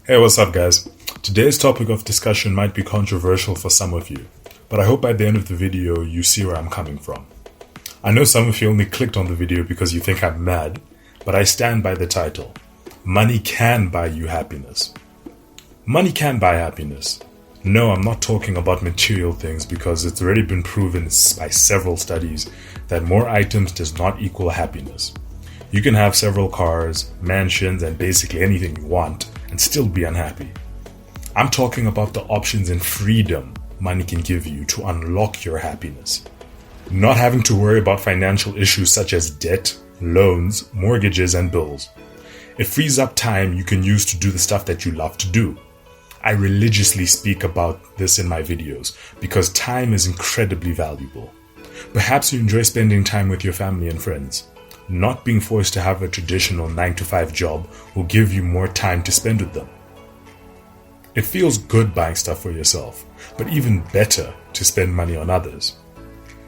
Hey, what's up guys? Today's topic of discussion might be controversial for some of you, but I hope by the end of the video you see where I'm coming from. I know some of you only clicked on the video because you think I'm mad, but I stand by the title. Money can buy you happiness. Money can buy happiness. No, I'm not talking about material things because it's already been proven by several studies that more items does not equal happiness. You can have several cars, mansions, and basically anything you want and still be unhappy. I'm talking about the options and freedom money can give you to unlock your happiness. Not having to worry about financial issues such as debt, loans, mortgages, and bills. It frees up time you can use to do the stuff that you love to do. I religiously speak about this in my videos because time is incredibly valuable. Perhaps you enjoy spending time with your family and friends. Not being forced to have a traditional 9-to-5 job will give you more time to spend with them. It feels good buying stuff for yourself, but even better to spend money on others.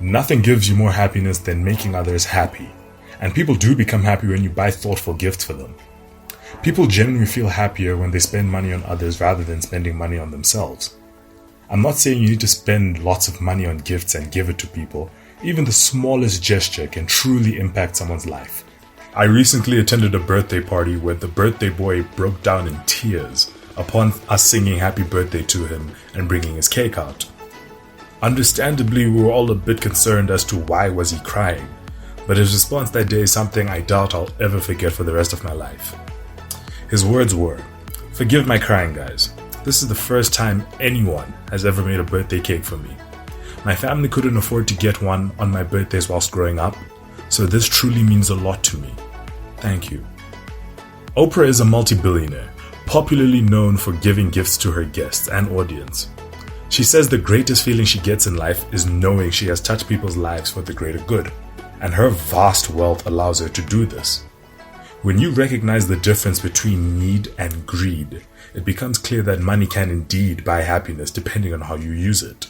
Nothing gives you more happiness than making others happy, and people do become happy when you buy thoughtful gifts for them. People genuinely feel happier when they spend money on others rather than spending money on themselves. I'm not saying you need to spend lots of money on gifts and give it to people. Even the smallest gesture can truly impact someone's life. I recently attended a birthday party where the birthday boy broke down in tears upon us singing happy birthday to him and bringing his cake out. Understandably, we were all a bit concerned as to why was he crying, but his response that day is something I doubt I'll ever forget for the rest of my life. His words were, "Forgive my crying, guys. This is the first time anyone has ever made a birthday cake for me. My family couldn't afford to get one on my birthdays whilst growing up, so this truly means a lot to me. Thank you." Oprah is a multi-billionaire, popularly known for giving gifts to her guests and audience. She says the greatest feeling she gets in life is knowing she has touched people's lives for the greater good, and her vast wealth allows her to do this. When you recognize the difference between need and greed, it becomes clear that money can indeed buy happiness depending on how you use it.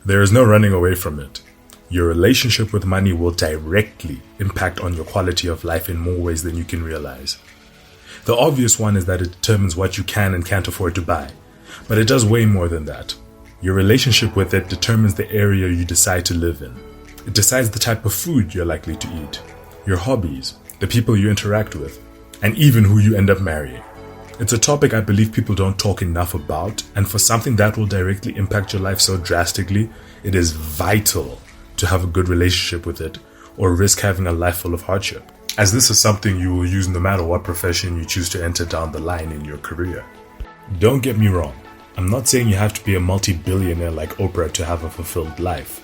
There is no running away from it. Your relationship with money will directly impact on your quality of life in more ways than you can realize. The obvious one is that it determines what you can and can't afford to buy, but it does way more than that. Your relationship with it determines the area you decide to live in. It decides the type of food you're likely to eat, your hobbies, the people you interact with, and even who you end up marrying. It's a topic I believe people don't talk enough about, and for something that will directly impact your life so drastically, it is vital to have a good relationship with it or risk having a life full of hardship, as this is something you will use no matter what profession you choose to enter down the line in your career. Don't get me wrong, I'm not saying you have to be a multi-billionaire like Oprah to have a fulfilled life.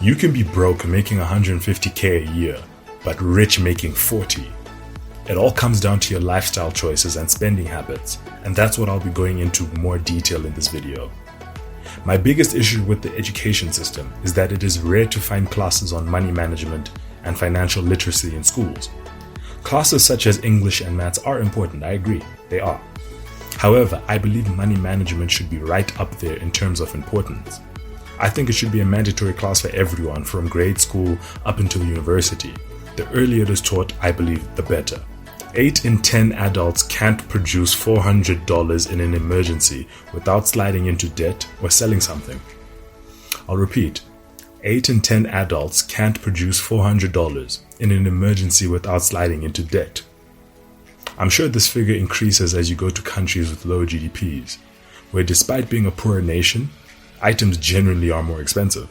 You can be broke making $150K a year, but rich making 40. It all comes down to your lifestyle choices and spending habits, and that's what I'll be going into more detail in this video. My biggest issue with the education system is that it is rare to find classes on money management and financial literacy in schools. Classes such as English and maths are important, I agree, they are. However, I believe money management should be right up there in terms of importance. I think it should be a mandatory class for everyone from grade school up until university. The earlier it is taught, I believe, the better. 8 in 10 adults can't produce $400 in an emergency without sliding into debt or selling something. I'll repeat, 8 in 10 adults can't produce $400 in an emergency without sliding into debt. I'm sure this figure increases as you go to countries with low GDPs, where despite being a poorer nation, items generally are more expensive.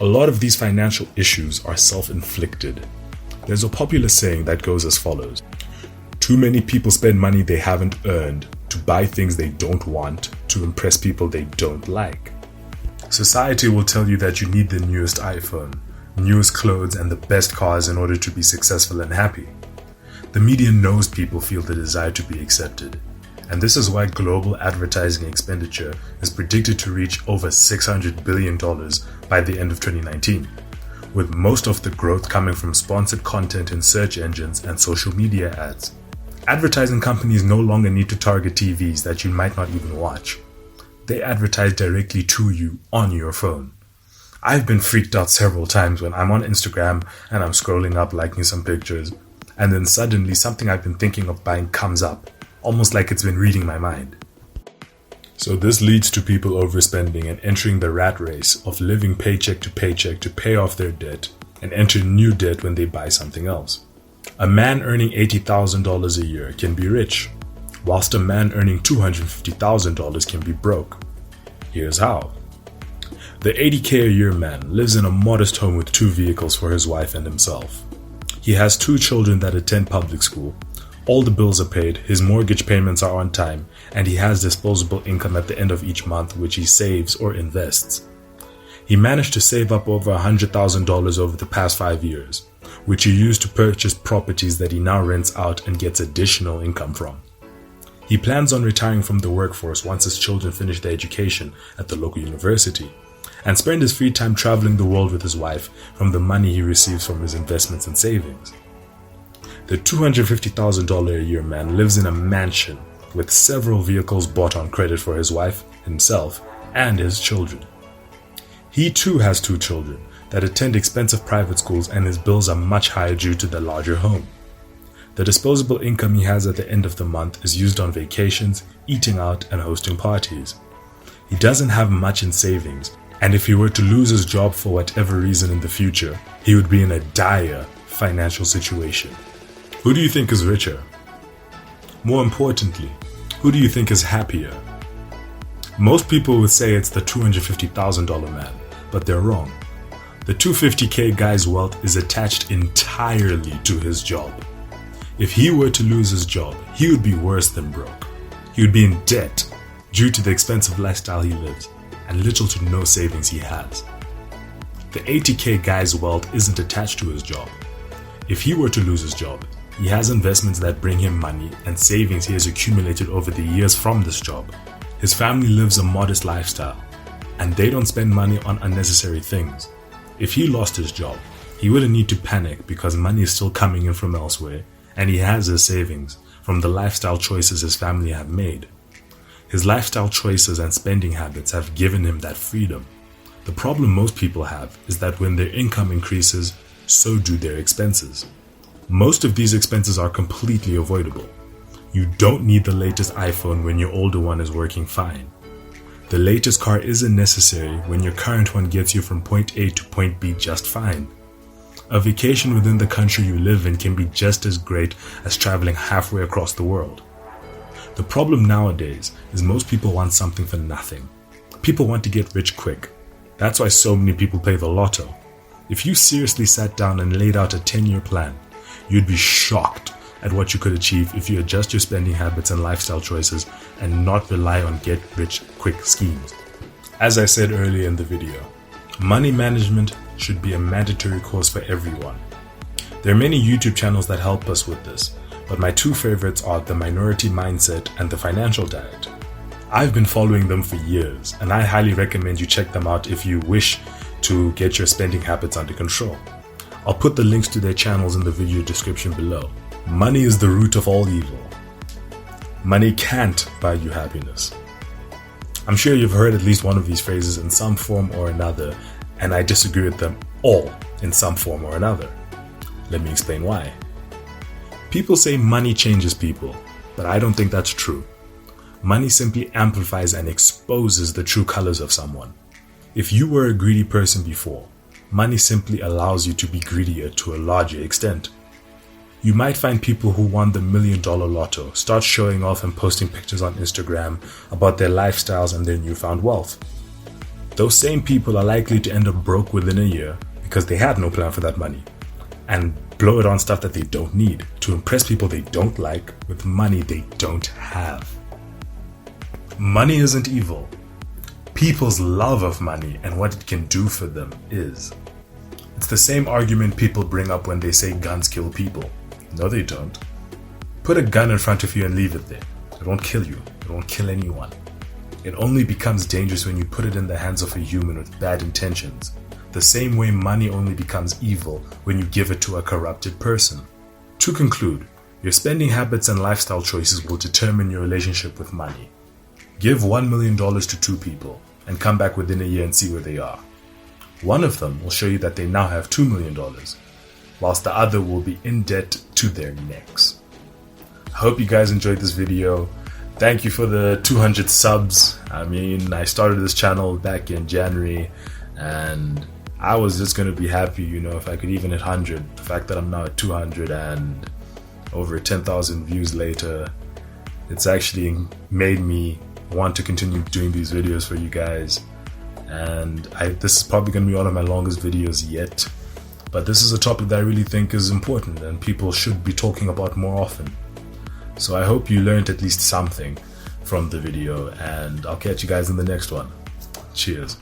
A lot of these financial issues are self-inflicted. There's a popular saying that goes as follows: too many people spend money they haven't earned to buy things they don't want to impress people they don't like. Society will tell you that you need the newest iPhone, newest clothes, and the best cars in order to be successful and happy. The media knows people feel the desire to be accepted, and this is why global advertising expenditure is predicted to reach over $600 billion by the end of 2019. With most of the growth coming from sponsored content in search engines and social media ads. Advertising companies no longer need to target TVs that you might not even watch. They advertise directly to you on your phone. I've been freaked out several times when I'm on Instagram and I'm scrolling up liking some pictures, and then suddenly something I've been thinking of buying comes up, almost like it's been reading my mind. So this leads to people overspending and entering the rat race of living paycheck to paycheck to pay off their debt and enter new debt when they buy something else. A man earning $80,000 a year can be rich, whilst a man earning $250,000 can be broke. Here's how. The $80K a year man lives in a modest home with 2 vehicles for his wife and himself. He has 2 children that attend public school. All the bills are paid, his mortgage payments are on time, and he has disposable income at the end of each month which he saves or invests. He managed to save up over $100,000 over the past 5 years, which he used to purchase properties that he now rents out and gets additional income from. He plans on retiring from the workforce once his children finish their education at the local university, and spend his free time traveling the world with his wife from the money he receives from his investments and savings. The $250,000 a year man lives in a mansion with several vehicles bought on credit for his wife, himself, and his children. He too has 2 children that attend expensive private schools, and his bills are much higher due to the larger home. The disposable income he has at the end of the month is used on vacations, eating out, and hosting parties. He doesn't have much in savings, and if he were to lose his job for whatever reason in the future, he would be in a dire financial situation. Who do you think is richer? More importantly, who do you think is happier? Most people would say it's the $250,000 man, but they're wrong. The $250K guy's wealth is attached entirely to his job. If he were to lose his job, he would be worse than broke. He would be in debt due to the expensive lifestyle he lives and little to no savings he has. The $80K guy's wealth isn't attached to his job. If he were to lose his job, he has investments that bring him money and savings he has accumulated over the years from this job. His family lives a modest lifestyle, and they don't spend money on unnecessary things. If he lost his job, he wouldn't need to panic because money is still coming in from elsewhere, and he has his savings from the lifestyle choices his family have made. His lifestyle choices and spending habits have given him that freedom. The problem most people have is that when their income increases, so do their expenses. Most of these expenses are completely avoidable. You don't need the latest iPhone when your older one is working fine. The latest car isn't necessary when your current one gets you from point A to point B just fine. A vacation within the country you live in can be just as great as traveling halfway across the world. The problem nowadays is most people want something for nothing. People want to get rich quick. That's why so many people play the lotto. If you seriously sat down and laid out a 10-year plan, you'd be shocked at what you could achieve if you adjust your spending habits and lifestyle choices and not rely on get-rich-quick schemes. As I said earlier in the video, money management should be a mandatory course for everyone. There are many YouTube channels that help us with this, but my 2 favorites are The Minority Mindset and The Financial Diet. I've been following them for years, and I highly recommend you check them out if you wish to get your spending habits under control. I'll put the links to their channels in the video description below. Money is the root of all evil. Money can't buy you happiness. I'm sure you've heard at least one of these phrases in some form or another, and I disagree with them all in some form or another. Let me explain why. People say money changes people, but I don't think that's true. Money simply amplifies and exposes the true colors of someone. If you were a greedy person before, money simply allows you to be greedier to a larger extent. You might find people who won the $1 million lotto start showing off and posting pictures on Instagram about their lifestyles and their newfound wealth. Those same people are likely to end up broke within a year because they had no plan for that money and blow it on stuff that they don't need to impress people they don't like with money they don't have. Money isn't evil. People's love of money and what it can do for them is. It's the same argument people bring up when they say guns kill people. No, they don't. Put a gun in front of you and leave it there. It won't kill you. It won't kill anyone. It only becomes dangerous when you put it in the hands of a human with bad intentions. The same way money only becomes evil when you give it to a corrupted person. To conclude, Your spending habits and lifestyle choices will determine your relationship with money. Give $1 million to 2 people and come back within a year and see where they are. One of them will show you that they now have $2 million, whilst the other will be in debt to their necks. I hope you guys enjoyed this video. Thank you for the 200 subs. I mean, I started this channel back in January and I was just going to be happy, if I could even hit 100. The fact that I'm now at 200 and over 10,000 views later, it's actually made me want to continue doing these videos for you guys. And this is probably going to be one of my longest videos yet. But this is a topic that I really think is important and people should be talking about more often. So I hope you learned at least something from the video, and I'll catch you guys in the next one. Cheers.